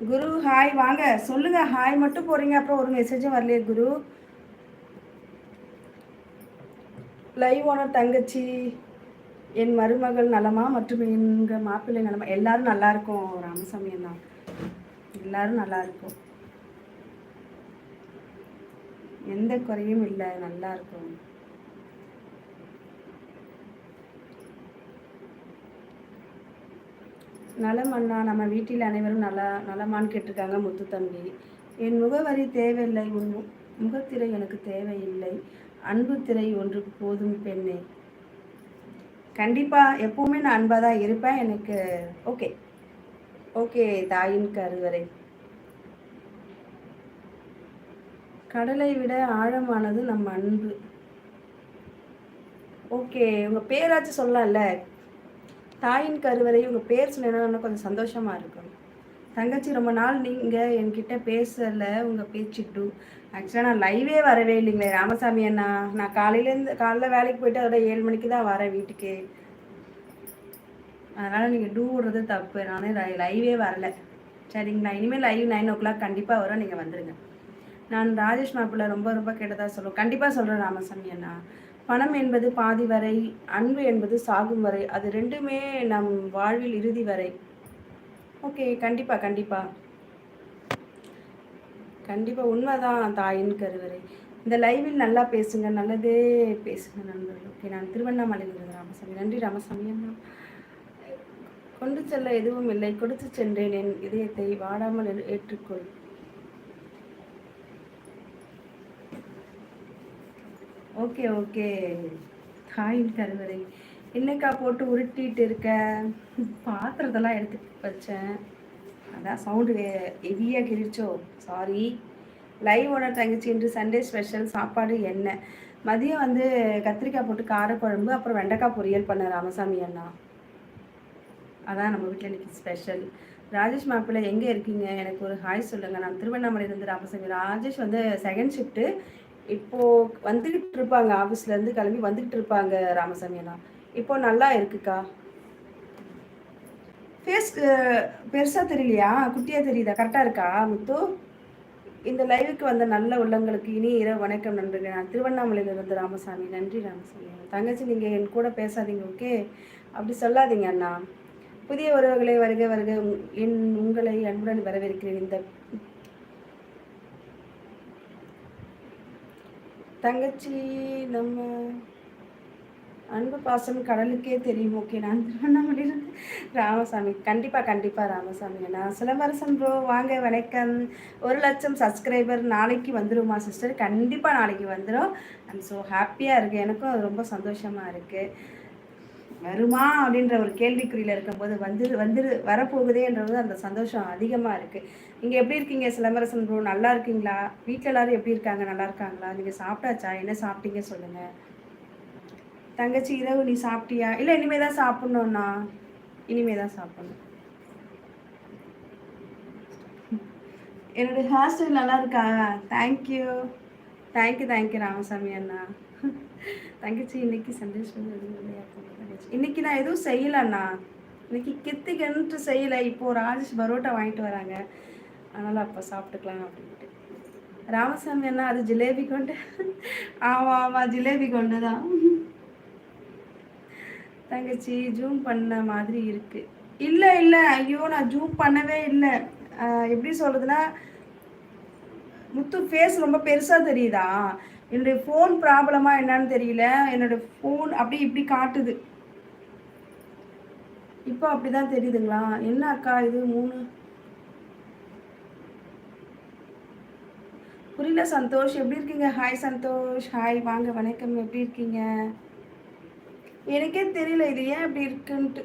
குரு hi வாங்க சொல்லுங்க. Hi மட்டும் போறீங்க, அப்புறம் ஒரு மெசேஜும் வரலையே குரு. லைவ் ஓனர் தங்கச்சி, என் மருமகள் நலமா மற்றும் எங்கள் மாப்பிள்ளை நலமா? எல்லாரும் நல்லா இருக்கும் ராமசாமி அண்ணா, எல்லாரும் நல்லா இருக்கும், எந்த குறையும் இல்லை, நல்லா இருக்கும். நலம் அண்ணா, நம்ம வீட்டில் அனைவரும் நலமான்னு கேட்டிருக்காங்க முத்து தம்பி. என் முகவரி தேவையில்லை, உன் முகத்திரை எனக்கு தேவையில்லை, அன்பு திரை ஒன்று போதும் பெண்ணே. கண்டிப்பாக எப்பவுமே நான் அன்பாக தான் இருப்பேன். எனக்கு ஓகே ஓகே. தாயின் கருவறை கடலை விட ஆழமானது நம் அன்பு. ஓகே, உங்கள் பேராச்சும் சொல்லலாம்ல. தாயின் கருவறை உங்கள் பேர் சொன்னா கொஞ்சம் சந்தோஷமாக இருக்கும். தங்கச்சி, ரொம்ப நாள் நீங்கள் என்கிட்ட பேசலை, உங்கள் பேச்சுட்டு. ஆக்சுவலாக நான் லைவே வரவே இல்லைங்களே ராமசாமி அண்ணா. நான் காலைல வேலைக்கு போயிட்டு அதோட 7 மணிக்கு தான் வரேன் வீட்டுக்கு. அதனால் நீங்கள் டூ விடுறது தப்பு. நானே லைவே வரலை. சரிங்களா, இனிமேல் லைவ் 9 o'clock கண்டிப்பாக வரும், நீங்கள் வந்துடுங்க. நான் ராஜேஷ் மாப்பிள்ளை ரொம்ப ரொம்ப கேட்டதாக சொல்லுவேன். கண்டிப்பாக சொல்கிறேன் ராமசாமி அண்ணா. பணம் என்பது பாதி வரை, அன்பு என்பது சாகும் வரை, அது ரெண்டுமே நம் வாழ்வில் இறுதி வரை. ஓகே, கண்டிப்பாக கண்டிப்பாக கண்டிப்பாக உண்மைதான். தாயின் கருவறை. இந்த லைவில் நல்லா பேசுங்க, நல்லதே பேசுங்க நண்பர்கள். ஓகே, நான் திருவண்ணாமலையில் இருக்கிறேன் ராமசாமி. நன்றி ராமசாமி அண்ணா. கொண்டு செல்ல எதுவும் இல்லை, கொடுத்து சென்றேன் என் இதயத்தை, வாடாமல் ஏற்றுக்கொள். Okay okay. தாயின் கருவறை என்னக்கா போட்டு உருட்டிட்டு இருக்க? பாத்திரத்தெல்லாம் எடுத்து வச்சேன், அதான் சவுண்டு ஹெவியாக கிழிச்சோ, சாரி. லைவ் ஓனர் தங்கச்சி, இன்று சண்டே ஸ்பெஷல் சாப்பாடு என்ன? மதியம் வந்து கத்திரிக்காய் போட்டு காரக்குழம்பு, அப்புறம் வெண்டைக்காய் பொரியல் பண்ண ராமசாமி அண்ணா. அதான் நம்ம வீட்டில் இன்றைக்கி ஸ்பெஷல். ராஜேஷ் மாப்பிள்ளை எங்கே இருக்கீங்க? எனக்கு ஒரு ஹாய் சொல்லுங்கள். நான் திருவண்ணாமலையிலேருந்து ராமசாமி. ராஜேஷ் வந்து செகண்ட் ஷிஃப்ட்டு, இப்போது வந்துக்கிட்டு இருப்பாங்க, ஆஃபீஸ்லேருந்து கிளம்பி வந்துக்கிட்டு இருப்பாங்க ராமசாமி அண்ணா. இப்போ நல்லா இருக்குக்கா. ஃபேஸ் பெருசாக தெரியலையா, குட்டியாக தெரியுதா? கரெக்டாக இருக்கா முத்து? இந்த லைவுக்கு வந்த நல்ல உள்ளங்களுக்கு இனி இரவு வணக்கம் நண்பர்கள். நான் திருவண்ணாமலையிலிருந்து ராமசாமி. நன்றி ராமசாமி. தங்கச்சி, நீங்கள் என் கூட பேசாதீங்க, ஓகே? அப்படி சொல்லாதீங்க அண்ணா. புதிய உறவுகளை வருக வருக, உங்களை அன்புடன் வரவேற்கிறேன். இந்த தங்கச்சி, நம்ம அன்பு பாசம் கடலுக்கே தெரியும். ஓகே, நான் திருவண்ணாமலையிலிருந்து ராமசாமி. கண்டிப்பாக கண்டிப்பாக ராமசாமி. நான் சிலம்பரசன் ப்ரோ வாங்க, வணக்கம். 1,00,000 சப்ஸ்கிரைபர் நாளைக்கு வந்துடுமா சிஸ்டர்? கண்டிப்பாக நாளைக்கு வந்துடும். ஐம் ஸோ ஹாப்பியாக இருக்குது, எனக்கும் அது ரொம்ப சந்தோஷமாக இருக்குது. வருமா அப்படின்ற ஒரு கேள்விக்குறியில் இருக்கும்போது வரப்போகுதேன்றது அந்த சந்தோஷம் அதிகமாக இருக்குது. நீங்கள் எப்படி இருக்கீங்க சிலம்பரசன் ப்ரோ? நல்லா இருக்கீங்களா? வீட்டில் எல்லோரும் எப்படி இருக்காங்க? நல்லா இருக்காங்களா? நீங்கள் சாப்பிட்டாச்சா? என்ன சாப்பிட்டீங்க சொல்லுங்கள். தங்கச்சி, இரவு நீ சாப்பிட்டியா? இல்லை, இனிமே தான் சாப்பிட்ணுண்ணா, இனிமே தான் சாப்பிட்ணும். என்னுடைய ஹேர் ஸ்டைல் நல்லா இருக்கா? தேங்க்யூ தேங்க்யூ தேங்க்யூ ராமசாமி அண்ணா. தங்கச்சி, இன்னைக்கு சந்தோஷம் தங்கச்சி. இன்னைக்கு நான் எதுவும் செய்யலண்ணா, இன்னைக்கு கித்திகன்ட்டு செய்யலை. இப்போது ராஜேஷ் பரோட்டா வாங்கிட்டு வராங்க, அதனால் அப்போ சாப்பிட்டுக்கலாம் அப்படின்ட்டு. ராமசாமி அண்ணா, அது ஜிலேபி கொண்டு. ஆமாம் ஆமாம், ஜிலேபி கொண்டு தான். தங்கச்சி, ஜூம் பண்ண மாதிரி இருக்கு. இல்லை இல்லை, ஐயோ நான் ஜூம் பண்ணவே இல்லை. எப்படி சொல்கிறதுனா, முத்து ஃபேஸ் ரொம்ப பெருசாக தெரியுதா? என்னுடைய ஃபோன் ப்ராப்ளமாக என்னன்னு தெரியல, என்னோடய ஃபோன் அப்படி இப்படி காட்டுது. இப்போ அப்படி தான் தெரியுதுங்களா? என்ன அக்கா இது 3? புரியல. சந்தோஷ், எப்படி இருக்கீங்க? ஹாய் சந்தோஷ், ஹாய் வாங்க, வணக்கம். எப்படி இருக்கீங்க? எனக்கே தெரியல இது ஏன் இப்படி இருக்குன்ட்டு.